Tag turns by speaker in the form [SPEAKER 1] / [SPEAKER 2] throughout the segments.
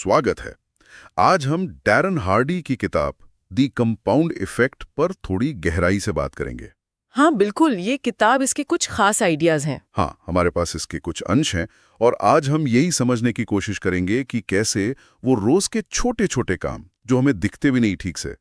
[SPEAKER 1] स्वागत है। आज हम डैरन हार्डी की किताब दी कंपाउंड इफेक्ट पर थोड़ी गहराई से बात करेंगे।
[SPEAKER 2] हाँ बिल्कुल, ये किताब इसके कुछ खास आइडियाज हैं।
[SPEAKER 1] हाँ, हमारे पास इसके कुछ अंश हैं और आज हम यही समझने की कोशिश करेंगे कि कैसे वो रोज के छोटे छोटे काम जो हमें दिखते भी नहीं ठीक से,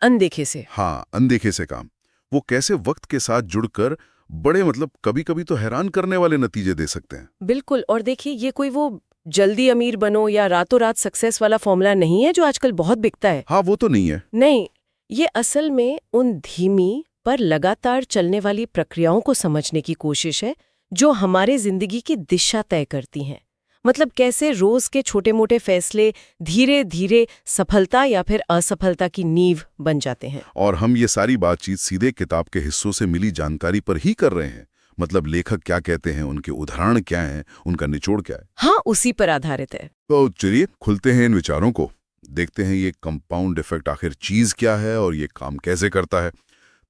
[SPEAKER 2] अनदेखे से।
[SPEAKER 1] हाँ अनदेखे से काम, वो कैसे वक्त के साथ जुड़कर बड़े कभी कभी तो हैरान करने वाले नतीजे दे सकते हैं।
[SPEAKER 2] बिल्कुल, और देखिए ये कोई वो जल्दी अमीर बनो या रातों रात सक्सेस वाला फॉर्मूला नहीं है जो आजकल बहुत बिकता है।
[SPEAKER 1] हाँ, वो तो नहीं है।
[SPEAKER 2] नहीं, ये असल में उन धीमी पर लगातार चलने वाली प्रक्रियाओं को समझने की कोशिश है जो हमारे जिंदगी की दिशा तय करती हैं। मतलब कैसे रोज के छोटे मोटे फैसले धीरे धीरे सफलता या फिर असफलता की नींव बन जाते हैं।
[SPEAKER 1] और हम ये सारी बातचीत सीधे किताब के हिस्सों से मिली जानकारी पर ही कर रहे हैं। मतलब लेखक क्या कहते हैं, उनके उदाहरण क्या हैं, उनका निचोड़ क्या है।
[SPEAKER 2] हाँ, उसी पर आधारित है।
[SPEAKER 1] तो चलिए खुलते हैं इन विचारों को, देखते हैं ये कंपाउंड इफेक्ट आखिर चीज क्या है और ये काम कैसे करता है।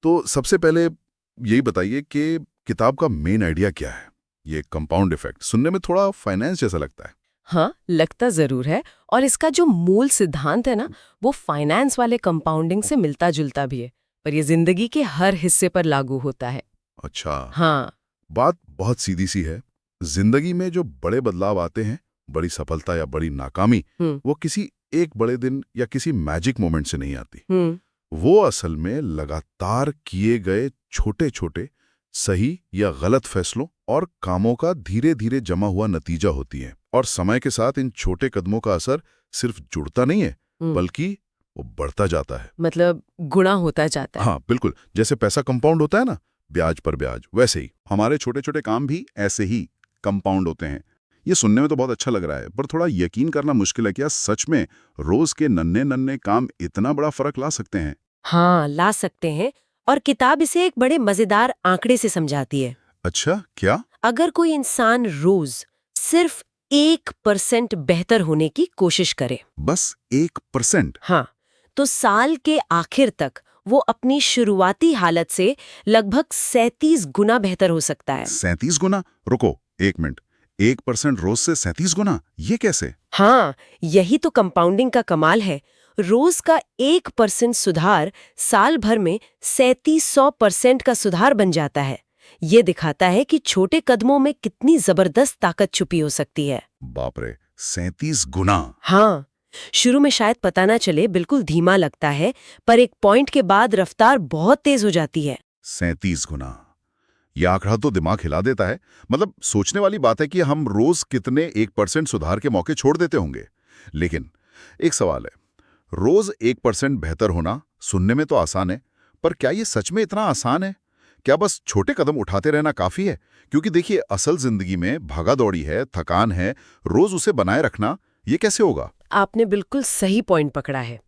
[SPEAKER 1] तो सबसे पहले यही बताइए कि किताब का मेन आइडिया क्या है। ये कंपाउंड इफेक्ट सुनने में थोड़ा फाइनेंस जैसा लगता है।
[SPEAKER 2] हाँ, लगता जरूर है, और इसका जो मूल सिद्धांत है ना, वो फाइनेंस वाले कंपाउंडिंग से मिलता जुलता भी है, पर ये जिंदगी के हर हिस्से पर लागू होता है।
[SPEAKER 1] अच्छा,
[SPEAKER 2] हाँ,
[SPEAKER 1] बात बहुत सीधी सी है। जिंदगी में जो बड़े बदलाव आते हैं, बड़ी सफलता या बड़ी नाकामी, वो किसी एक बड़े दिन या किसी मैजिक मोमेंट से नहीं आती। वो असल में लगातार किए गए छोटे छोटे सही या गलत फैसलों और कामों का धीरे धीरे जमा हुआ नतीजा होती है। और समय के साथ इन छोटे कदमों का असर सिर्फ जुड़ता नहीं है, बल्कि वो बढ़ता जाता है।
[SPEAKER 2] मतलब गुणा होता जाता है।
[SPEAKER 1] हाँ बिल्कुल, जैसे पैसा कंपाउंड होता है ना, ब्याज पर ब्याज, वैसे ही हमारे छोटे छोटे काम भी ऐसे ही कंपाउंड होते हैं। ये सुनने में तो बहुत अच्छा लग रहा है, पर थोड़ा यकीन करना मुश्किल है। क्या सच में रोज के नन्हे नन्हे काम इतना बड़ा फर्क ला सकते हैं?
[SPEAKER 3] हाँ, ला सकते हैं, और किताब इसे एक बड़े मजेदार आंकड़े से समझाती है।
[SPEAKER 1] अच्छा, क्या?
[SPEAKER 3] अगर कोई इंसान रोज सिर्फ 1% बेहतर होने की कोशिश करे,
[SPEAKER 1] बस 1%?
[SPEAKER 3] हाँ, तो साल के आखिर तक वो अपनी शुरुआती हालत से लगभग 37 गुना बेहतर हो सकता है।
[SPEAKER 1] 37 गुना? रुको एक मिनट, 1% रोज से 37 गुना, ये कैसे?
[SPEAKER 3] हाँ, यही तो कंपाउंडिंग का कमाल है। रोज का 1% सुधार साल भर में 3700% का सुधार बन जाता है। ये दिखाता है कि छोटे कदमों में कितनी जबरदस्त ताकत छुपी हो सकती है।
[SPEAKER 1] बाप रे, 37 गुना!
[SPEAKER 3] हाँ, शुरू में शायद पता ना चले, बिल्कुल धीमा लगता है, पर एक पॉइंट के बाद रफ्तार बहुत तेज हो जाती है।
[SPEAKER 1] 37 गुना! यह आंकड़ा तो दिमाग हिला देता है। मतलब सोचने वाली बात है कि हम रोज कितने 1% सुधार के मौके छोड़ देते होंगे। लेकिन एक सवाल है, रोज 1% बेहतर होना सुनने में तो आसान है, पर क्या ये सच में इतना आसान है? क्या बस छोटे कदम उठाते रहना काफी है? क्योंकि देखिए, असल जिंदगी में भागा दौड़ी है, थकान है, रोज उसे बनाए रखना ये कैसे होगा?
[SPEAKER 2] आपने बिल्कुल सही पॉइंट पकड़ा है।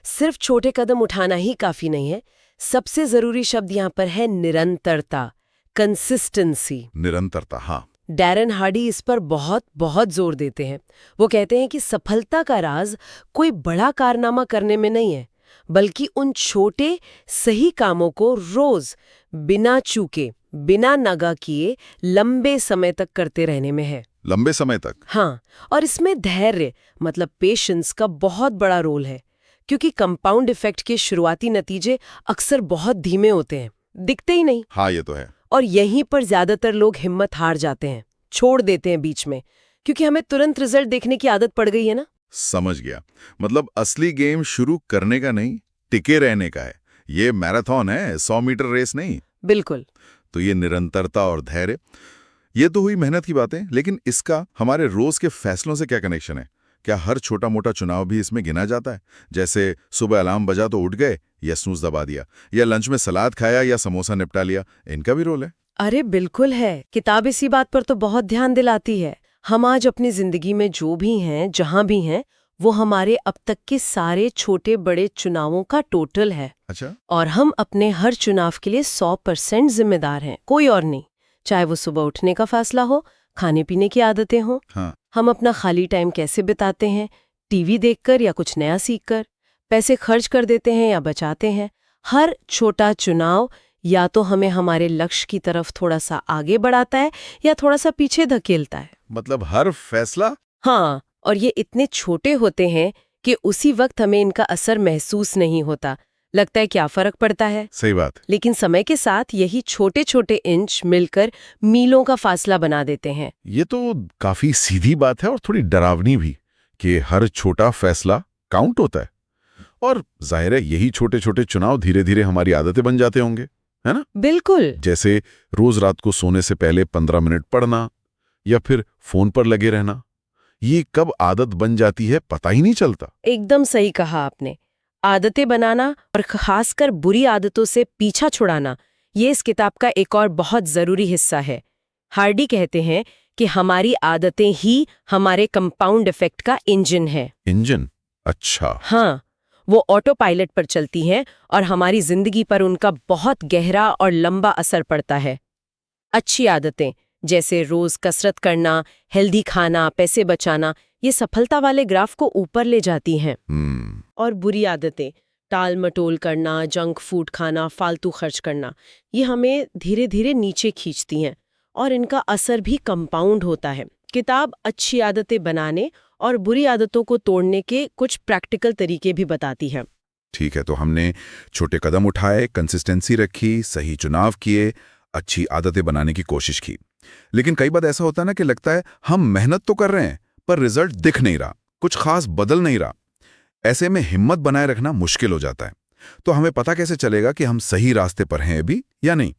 [SPEAKER 2] सिर्फ छोटे कदम उठाना ही काफी नहीं है। सबसे जरूरी शब्द यहाँ पर है निरंतरता, कंसिस्टेंसी।
[SPEAKER 1] निरंतरता, हाँ।
[SPEAKER 2] डैरन हार्डी इस पर बहुत बहुत जोर देते हैं। वो कहते हैं कि सफलता का राज कोई बड़ा कारनामा करने में नहीं है, बल्कि उन छोटे सही कामों को रोज बिना चूके, बिना नागा किए लंबे समय तक करते रहने में है।
[SPEAKER 1] लंबे समय तक?
[SPEAKER 2] हाँ, और इसमें धैर्य मतलब पेशेंस का बहुत बड़ा रोल है, क्योंकि कंपाउंड इफेक्ट के शुरुआती नतीजे अक्सर बहुत धीमे होते हैं, दिखते ही नहीं।
[SPEAKER 1] हाँ, ये तो है।
[SPEAKER 2] और यहीं पर ज्यादातर लोग हिम्मत हार जाते हैं, छोड़ देते हैं बीच में, क्योंकि हमें तुरंत रिजल्ट देखने की आदत पड़ गई है ना।
[SPEAKER 1] समझ गया। मतलब असली गेम शुरू करने का नहीं, टिके रहने का है। ये मैराथन है, 100 मीटर रेस नहीं।
[SPEAKER 2] बिल्कुल।
[SPEAKER 1] तो ये निरंतरता और धैर्य, ये तो हुई मेहनत की बातें, लेकिन इसका हमारे रोज के फैसलों से क्या कनेक्शन है? क्या हर छोटा मोटा चुनाव भी इसमें गिना जाता है? जैसे सुबह अलार्म बजा तो उठ गए या स्नूज दबा दिया, या लंच में सलाद खाया या समोसा निपटा लिया, इनका भी रोल है?
[SPEAKER 2] अरे बिल्कुल है। किताब इसी बात पर तो बहुत ध्यान दिलाती है। हम आज अपनी जिंदगी में जो भी हैं, जहां भी हैं, वो हमारे अब तक के सारे छोटे बड़े चुनावों का टोटल है।
[SPEAKER 1] अच्छा।
[SPEAKER 2] और हम अपने हर चुनाव के लिए 100% जिम्मेदार हैं, कोई और नहीं। चाहे वो सुबह उठने का फैसला हो, खाने पीने की आदतें हों,
[SPEAKER 1] हाँ।
[SPEAKER 2] हम अपना खाली टाइम कैसे बिताते हैं, टीवी देखकर या कुछ नया सीखकर, पैसे खर्च कर देते हैं या बचाते हैं, हर छोटा चुनाव या तो हमें हमारे लक्ष्य की तरफ थोड़ा सा आगे बढ़ाता है या थोड़ा सा पीछे धकेलता है।
[SPEAKER 1] मतलब हर फैसला?
[SPEAKER 2] हाँ,
[SPEAKER 3] और ये इतने छोटे होते हैं कि उसी वक्त हमें इनका असर महसूस नहीं होता। लगता है क्या फर्क पड़ता है।
[SPEAKER 1] सही बात।
[SPEAKER 3] लेकिन समय के साथ यही छोटे छोटे इंच मिलकर मीलों का फासला बना देते हैं।
[SPEAKER 1] ये तो काफी सीधी बात है और थोड़ी डरावनी भी कि हर छोटा फैसला काउंट होता है। और जाहिर है यही छोटे छोटे चुनाव धीरे धीरे हमारी आदतें बन जाते होंगे, है ना?
[SPEAKER 3] बिल्कुल।
[SPEAKER 1] जैसे रोज रात को सोने से पहले 15 मिनट पढ़ना या फिर फोन पर लगे रहना। ये कब आदत बन जाती है पता ही नहीं चलता।
[SPEAKER 3] एकदम सही कहा आपने। आदतें बनाना और खासकर बुरी आदतों से पीछा छुड़ाना, ये इस किताब का एक और बहुत जरूरी हिस्सा है। हार्डी कहते हैं कि हमारी आदतें ही हमारे कंपाउंड इफेक्ट का इंजन है।
[SPEAKER 1] इंजन? अच्छा।
[SPEAKER 3] हाँ, वो ऑटो पायलट पर चलती हैं और हमारी जिंदगी पर उनका बहुत गहरा और लंबा असर पड़ता है। अच्छी आदतें जैसे रोज कसरत करना, हेल्दी खाना, पैसे बचाना, ये सफलता वाले ग्राफ को ऊपर ले जाती हैं। और बुरी आदतें, टाल मटोल करना, जंक फूड खाना, फालतू खर्च करना, ये हमें धीरे धीरे नीचे खींचती हैं और इनका असर भी कंपाउंड होता है। किताब अच्छी आदतें बनाने और बुरी आदतों को तोड़ने के कुछ प्रैक्टिकल तरीके भी बताती है।
[SPEAKER 1] ठीक है, तो हमने छोटे कदम उठाए, कंसिस्टेंसी रखी, सही चुनाव किए, अच्छी आदतें बनाने की कोशिश की। लेकिन कई बार ऐसा होता है ना कि लगता है हम मेहनत तो कर रहे हैं पर रिजल्ट दिख नहीं रहा, कुछ खास बदल नहीं रहा। ऐसे में हिम्मत बनाए रखना मुश्किल हो जाता है। तो हमें पता कैसे चलेगा कि हम सही रास्ते पर हैं अभी या नहीं?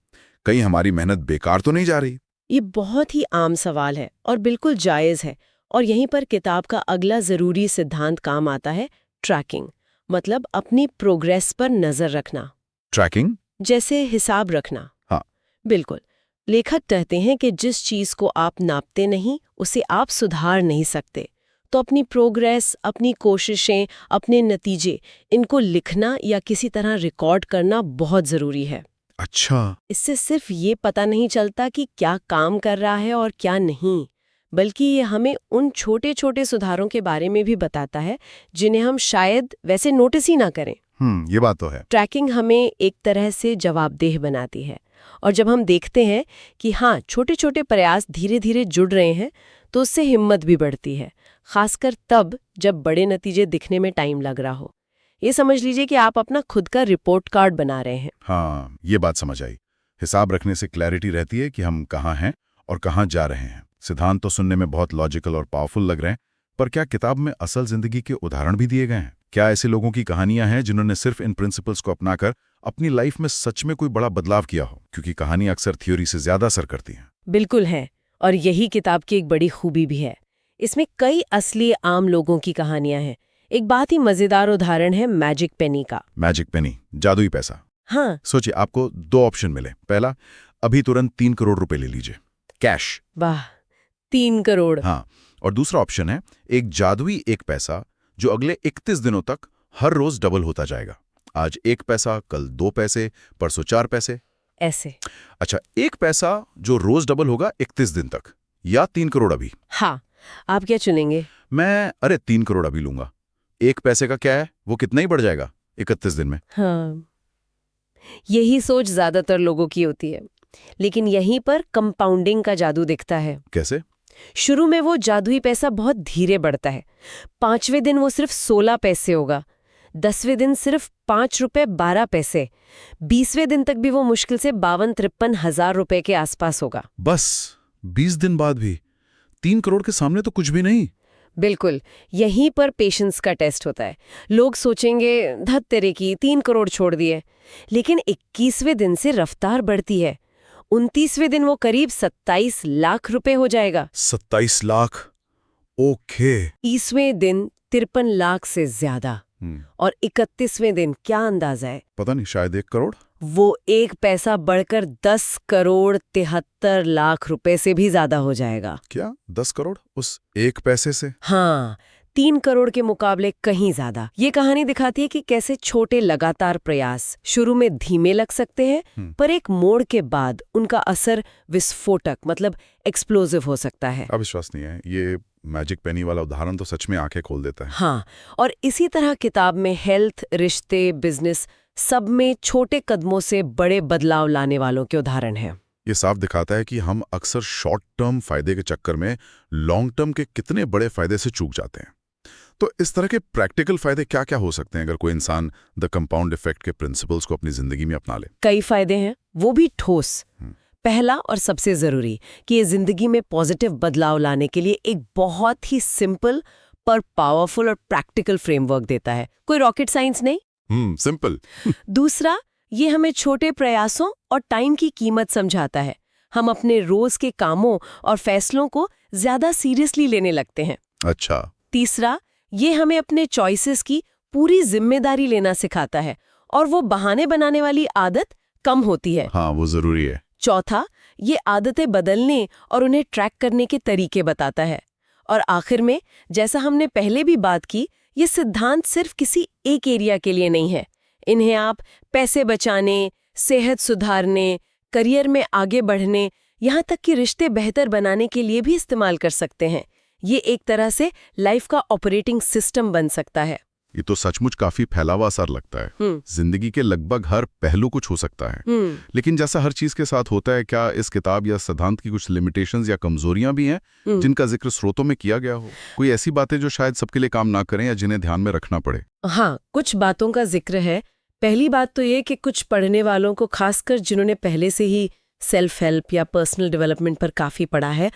[SPEAKER 1] कहीं हमारी मेहनत बेकार तो नहीं जा रही?
[SPEAKER 3] ये बहुत ही आम सवाल है और बिल्कुल जायज़ है। और यहीं पर किताब का अगला ज़रूरी सिद्धांत काम आता है, ट्रैकिंग। मतलब अपनी प्रोग्रेस पर नज़र रखना।
[SPEAKER 1] ट्रैकिंग?
[SPEAKER 3] जैसे हिसाब रखना।
[SPEAKER 1] हाँ।
[SPEAKER 3] बिल्कुल। लेखक कहते हैं कि जिस चीज़ को आप नापते नहीं, उसे आप सुधार नहीं सकते। तो अपनी प्रोग्रेस, अपनी कोशिशें, अपने नतीजे, इनको लिखना या किसी तरह रिकॉर्ड करना बहुत ज़रूरी है।
[SPEAKER 1] अच्छा।
[SPEAKER 3] इससे सिर्फ ये पता नहीं चलता कि क्या काम कर रहा है और क्या नहीं, बल्कि ये हमें उन छोटे छोटे सुधारों के बारे में भी बताता है जिन्हें हम शायद वैसे नोटिस ही ना करें।
[SPEAKER 1] ये बात तो है।
[SPEAKER 3] ट्रैकिंग हमें एक तरह से जवाबदेह बनाती है और जब हम देखते हैं कि हाँ, छोटे छोटे प्रयास धीरे धीरे जुड़ रहे हैं, तो उससे हिम्मत भी बढ़ती है, खासकर तब जब बड़े नतीजे दिखने में टाइम लग रहा हो। ये समझ लीजिए कि आप अपना खुद का रिपोर्ट कार्ड बना रहे हैं।
[SPEAKER 1] हाँ, ये बात समझ आई। हिसाब रखने से क्लैरिटी रहती है कि हम कहाँ हैं और कहाँ जा रहे हैं। सिद्धांत तो सुनने में बहुत लॉजिकल और पावरफुल लग रहे हैं, पर क्या किताब में असल जिंदगी के उदाहरण भी दिए गए हैं? क्या ऐसे लोगों की कहानियां हैं जिन्होंने सिर्फ इन प्रिंसिपल्स को अपनाकर अपनी लाइफ में सच में कोई बड़ा बदलाव किया हो? क्योंकि कहानी अक्सर थ्योरी से ज्यादा असर करती है।
[SPEAKER 3] बिल्कुल है, और यही किताब की एक बड़ी खूबी भी है। इसमें कई असली आम लोगों की कहानियां हैं। एक बहुत ही मजेदार उदाहरण है मैजिक पेनी का।
[SPEAKER 1] मैजिक पेनी, जादुई पैसा।
[SPEAKER 3] हाँ।
[SPEAKER 1] सोचिए, आपको 2 ऑप्शन मिले। पहला, अभी तुरंत 3 करोड़ रुपए ले लीजिए, कैश।
[SPEAKER 3] वाह, 3 करोड़।
[SPEAKER 1] हाँ, और दूसरा ऑप्शन है एक जादुई 1 पैसा जो अगले 31 दिनों तक हर रोज डबल होता जाएगा। आज 1 पैसा, कल 2 पैसे, परसों 4 पैसे,
[SPEAKER 3] ऐसे।
[SPEAKER 1] अच्छा, 1 पैसा जो रोज डबल होगा 31 दिन तक, या 3 करोड़ अभी?
[SPEAKER 3] हाँ, आप क्या चुनेंगे?
[SPEAKER 1] मैं 3 करोड़ अभी लूंगा। 1 पैसे का क्या है, वो कितना ही बढ़ जाएगा 31 दिन में।
[SPEAKER 3] हाँ, यही सोच ज्यादातर लोगों की होती है। लेकिन यहीं पर कंपाउंडिंग का जादू दिखता है।
[SPEAKER 1] कैसे?
[SPEAKER 3] शुरू में वो जादुई पैसा बहुत धीरे बढ़ता है। 5वें दिन वो सिर्फ 16 पैसे होगा, 10वें दिन सिर्फ 5 रुपए 12 पैसे, 20वें दिन तक भी वो मुश्किल से 52-53 हजार रुपए के आसपास होगा।
[SPEAKER 1] बस 20 दिन बाद भी 3 करोड़ के सामने तो कुछ भी नहीं।
[SPEAKER 3] बिल्कुल, यहीं पर पेशेंस का टेस्ट होता है। लोग सोचेंगे धत तेरे की 3 करोड़ छोड़ दिए, लेकिन 21वें दिन से रफ्तार बढ़ती है। 29वें दिन वो करीब 27 लाख रुपए हो जाएगा।
[SPEAKER 1] 27 लाख? ओके।
[SPEAKER 3] 30वें दिन 53 लाख से ज्यादा। और 31वें दिन क्या अंदाजा है?
[SPEAKER 1] पता नहीं, शायद 1 करोड़।
[SPEAKER 3] वो 1 पैसा बढ़कर 10 करोड़ 73 लाख रुपए से भी ज्यादा हो जाएगा।
[SPEAKER 1] क्या 10 करोड़ उस 1 पैसे से?
[SPEAKER 3] हाँ, 3 करोड़ के मुकाबले कहीं ज्यादा। ये कहानी दिखाती है कि कैसे छोटे लगातार प्रयास शुरू में धीमे लग सकते हैं, पर एक मोड़ के बाद उनका असर विस्फोटक मतलब एक्सप्लोसिव हो सकता है।
[SPEAKER 1] अविश्वास नहीं है, ये मैजिक पेनी वाला उदाहरण तो सच में आंखें खोल देता है।
[SPEAKER 3] हाँ, और इसी तरह किताब में हेल्थ, रिश्ते, बिजनेस, सब में छोटे कदमों से बड़े बदलाव लाने वालों के उदाहरण हैं।
[SPEAKER 1] ये साफ दिखाता है कि हम अक्सर शॉर्ट टर्म फायदे के चक्कर में लॉन्ग टर्म के कितने बड़े फायदे से चूक जाते हैं। तो इस तरह के प्रैक्टिकल फायदे क्या क्या हो सकते हैं अगर कोई इंसान द कंपाउंड इफेक्ट के प्रिंसिपल्स को अपनी जिंदगी में अपना ले?
[SPEAKER 3] कई फायदे हैं, वो भी ठोस। पहला और सबसे जरूरी कि ये जिंदगी में पॉजिटिव बदलाव लाने के लिए एक बहुत ही सिंपल पर पावरफुल और प्रैक्टिकल फ्रेमवर्क देता है। कोई रॉकेट साइंस नहीं।
[SPEAKER 1] सिंपल।
[SPEAKER 3] दूसरा, ये हमें छोटे प्रयासों और टाइम की कीमत समझाता है। हम अपने रोज के कामों और फैसलों को ज्यादा सीरियसली लेने लगते हैं।
[SPEAKER 1] अच्छा।
[SPEAKER 3] तीसरा, ये हमें अपने चॉइसेस की पूरी जिम्मेदारी लेना सिखाता है और वो बहाने बनाने वाली आदत कम होती है।
[SPEAKER 1] हाँ, वो जरूरी है।
[SPEAKER 3] चौथा, ये आदतें बदलने और उन्हें ट्रैक करने के तरीके बताता है। और आखिर में, जैसा हमने पहले भी बात की, ये सिद्धांत सिर्फ किसी एक एरिया के लिए नहीं है। इन्हें आप पैसे बचाने, सेहत सुधारने, करियर में आगे बढ़ने, यहाँ तक कि रिश्ते बेहतर बनाने के लिए भी इस्तेमाल कर सकते हैं। ये एक तरह से लाइफ का ऑपरेटिंग सिस्टम बन सकता है।
[SPEAKER 1] ये तो सचमुच काफी फैला हुआ असर लगता है। जिंदगी के लगभग हर पहलू को छू सकता है। लेकिन जैसा हर चीज के साथ होता है, क्या इस किताब या सिद्धांत की कुछ लिमिटेशंस या कमजोरियां भी हैं जिनका जिक्र स्रोतों में किया गया हो? कोई ऐसी बातें जो शायद सबके लिए काम ना करें या जिन्हें ध्यान में रखना पड़े?
[SPEAKER 3] हाँ, कुछ बातों का जिक्र है। पहली बात तो ये कि कुछ पढ़ने वालों को, खासकर जिन्होंने पहले से ही सेल्फ हेल्प या पर्सनल डेवलपमेंट पर काफी पढ़ा है,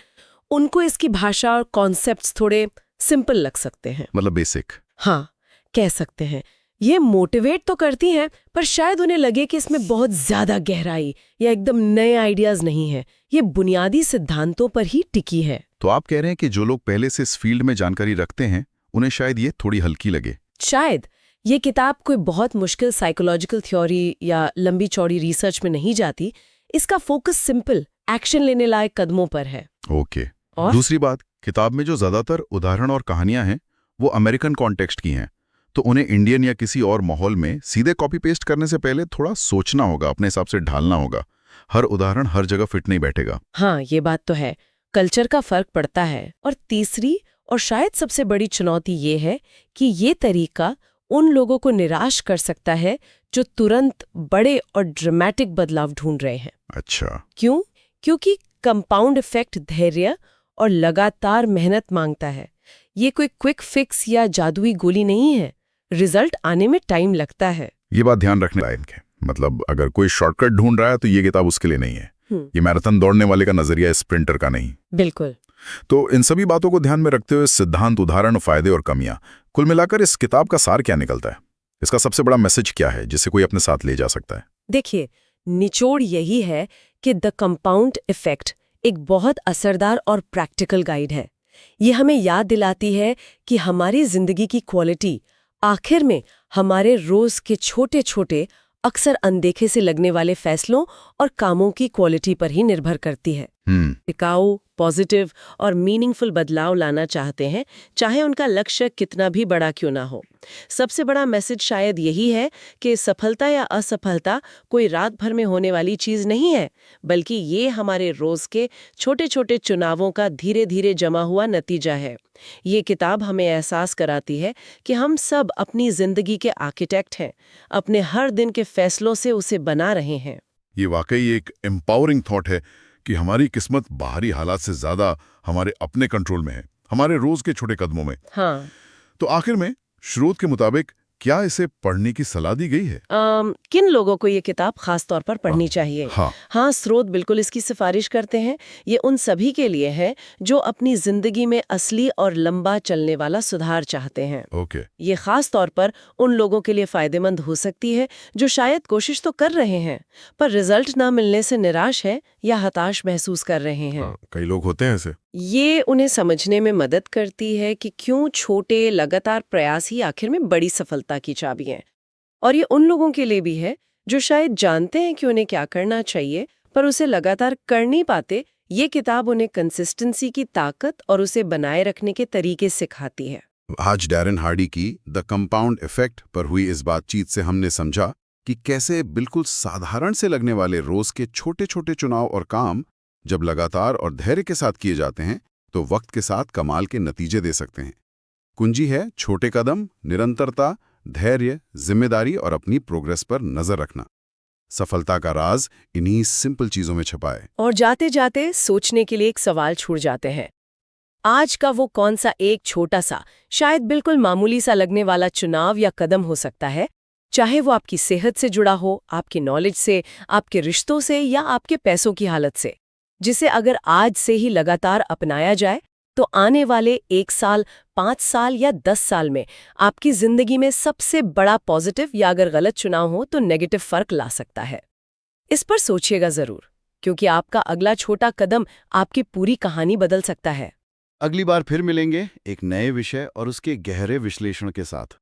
[SPEAKER 3] उनको इसकी भाषा और कॉन्सेप्ट्स थोड़े सिंपल लग सकते हैं।
[SPEAKER 1] मतलब बेसिक।
[SPEAKER 3] हाँ, कह सकते हैं। ये मोटिवेट तो करती हैं, पर शायद उन्हें लगे कि इसमें बहुत ज्यादा गहराई या एकदम नए आइडियाज नहीं है। ये बुनियादी सिद्धांतों पर ही टिकी है।
[SPEAKER 1] तो आप कह रहे हैं कि जो लोग पहले से इस फील्ड में जानकारी रखते हैं, उन्हें शायद ये थोड़ी हल्की लगे।
[SPEAKER 3] शायद ये किताब कोई बहुत मुश्किल साइकोलॉजिकल थ्योरी या लंबी चौड़ी रिसर्च में नहीं जाती। इसका फोकस सिंपल, एक्शन लेने लायक कदमों पर है।
[SPEAKER 1] ओके। दूसरी बात, किताब में जो ज्यादातर उदाहरण और कहानियां हैं वो अमेरिकन कॉन्टेक्स्ट की हैं, तो उन्हें इंडियन या किसी और माहौल में सीधे कॉपी पेस्ट करने से पहले थोड़ा सोचना होगा, अपने हिसाब से ढालना होगा। हर उदाहरण हर जगह फिट नहीं बैठेगा।
[SPEAKER 3] हाँ, ये बात तो है, कल्चर का फर्क पड़ता है। और तीसरी और शायद सबसे बड़ी चुनौती ये है कि ये तरीका उन लोगों को निराश कर सकता है जो तुरंत बड़े और ड्रामेटिक बदलाव ढूंढ रहे हैं।
[SPEAKER 1] अच्छा।
[SPEAKER 3] क्यों? क्योंकि कंपाउंड इफेक्ट धैर्य और लगातार मेहनत मांगता है। ये कोई क्विक फिक्स या जादुई गोली नहीं है। रिजल्ट आने में टाइम लगता है।
[SPEAKER 1] ये बात ध्यान रखने लायक है। मतलब अगर कोई शॉर्टकट ढूंढ रहा है तो ये किताब उसके लिए नहीं है। ये मैराथन दौड़ने वाले का नजरिया है, स्प्रिंटर का नहीं।
[SPEAKER 3] बिल्कुल।
[SPEAKER 1] तो इन सभी बातों को ध्यान में रखते हुए सिद्धांत, उदाहरण, फायदे और कमियां, कुल मिलाकर इस किताब का सार क्या निकलता है? इसका सबसे बड़ा मैसेज क्या है जिसे कोई अपने साथ ले जा सकता है?
[SPEAKER 3] देखिए, निचोड़ यही है कि द कंपाउंड इफेक्ट एक बहुत असरदार और प्रैक्टिकल गाइड है। ये हमें याद दिलाती है कि हमारी जिंदगी की क्वालिटी आखिर में हमारे रोज के छोटे छोटे, अक्सर अनदेखे से लगने वाले फैसलों और कामों की क्वालिटी पर ही निर्भर करती है। टिकाऊ, पॉजिटिव और मीनिंगफुल बदलाव लाना चाहते हैं, चाहे उनका लक्ष्य कितना भी बड़ा क्यों ना हो। सबसे बड़ा मैसेज शायद यही है कि सफलता या असफलता कोई रात भर में होने वाली चीज नहीं है, बल्कि ये हमारे रोज के छोटे छोटे चुनावों का धीरे धीरे जमा हुआ नतीजा है। ये किताब हमें एहसास कराती है कि हम सब अपनी जिंदगी के आर्किटेक्ट हैं, अपने हर दिन के फैसलों से उसे बना रहे हैं।
[SPEAKER 1] ये वाकई एक एम्पावरिंग थॉट है कि हमारी किस्मत बाहरी हालात से ज्यादा हमारे अपने कंट्रोल में है, हमारे रोज के छोटे कदमों में।
[SPEAKER 3] हाँ।
[SPEAKER 1] तो आखिर में स्रोत के मुताबिक क्या इसे पढ़ने की सलाह दी गई है?
[SPEAKER 3] किन लोगों को ये किताब खास तौर पर पढ़नी चाहिए? हाँ, स्रोत बिल्कुल इसकी सिफारिश करते हैं। ये उन सभी के लिए है जो अपनी जिंदगी में असली और लंबा चलने वाला सुधार चाहते हैं।
[SPEAKER 1] ओके।
[SPEAKER 3] ये खास तौर पर उन लोगों के लिए फायदेमंद हो सकती है जो शायद कोशिश तो कर रहे हैं, पर रिजल्ट ना मिलने से निराश है या हताश महसूस कर रहे हैं।
[SPEAKER 1] कई लोग होते हैं ऐसे।
[SPEAKER 3] ये उन्हें समझने में मदद करती है कि क्यों छोटे लगातार प्रयास ही आखिर में बड़ी सफलता की चाबी हैं। और ये उन लोगों के लिए भी है जो शायद जानते हैं कि उन्हें क्या करना चाहिए, पर उसे लगातार कर नहीं पाते। ये किताब उन्हें कंसिस्टेंसी की ताकत और उसे बनाए रखने के तरीके सिखाती है।
[SPEAKER 1] आज डैरेन हार्डी की द कंपाउंड इफेक्ट पर हुई इस बातचीत से हमने समझा कि कैसे बिल्कुल साधारण से लगने वाले रोज के छोटे छोटे चुनाव और काम जब लगातार और धैर्य के साथ किए जाते हैं तो वक्त के साथ कमाल के नतीजे दे सकते हैं। कुंजी है छोटे कदम, निरंतरता, धैर्य, जिम्मेदारी और अपनी प्रोग्रेस पर नजर रखना। सफलता का राज इन्हीं सिंपल चीजों में छुपा है।
[SPEAKER 3] और जाते जाते सोचने के लिए एक सवाल छूट जाते हैं। आज का वो कौन सा एक छोटा सा, शायद बिल्कुल मामूली सा लगने वाला चुनाव या कदम हो सकता है, चाहे वो आपकी सेहत से जुड़ा हो, आपकी नॉलेज से, आपके रिश्तों से या आपके पैसों की हालत से, जिसे अगर आज से ही लगातार अपनाया जाए तो आने वाले 1 साल, 5 साल या 10 साल में आपकी जिंदगी में सबसे बड़ा पॉजिटिव या अगर गलत चुनाव हो तो नेगेटिव फर्क ला सकता है। इस पर सोचिएगा जरूर, क्योंकि आपका अगला छोटा कदम आपकी पूरी कहानी बदल सकता है।
[SPEAKER 1] अगली बार फिर मिलेंगे एक नए विषय और उसके गहरे विश्लेषण के साथ।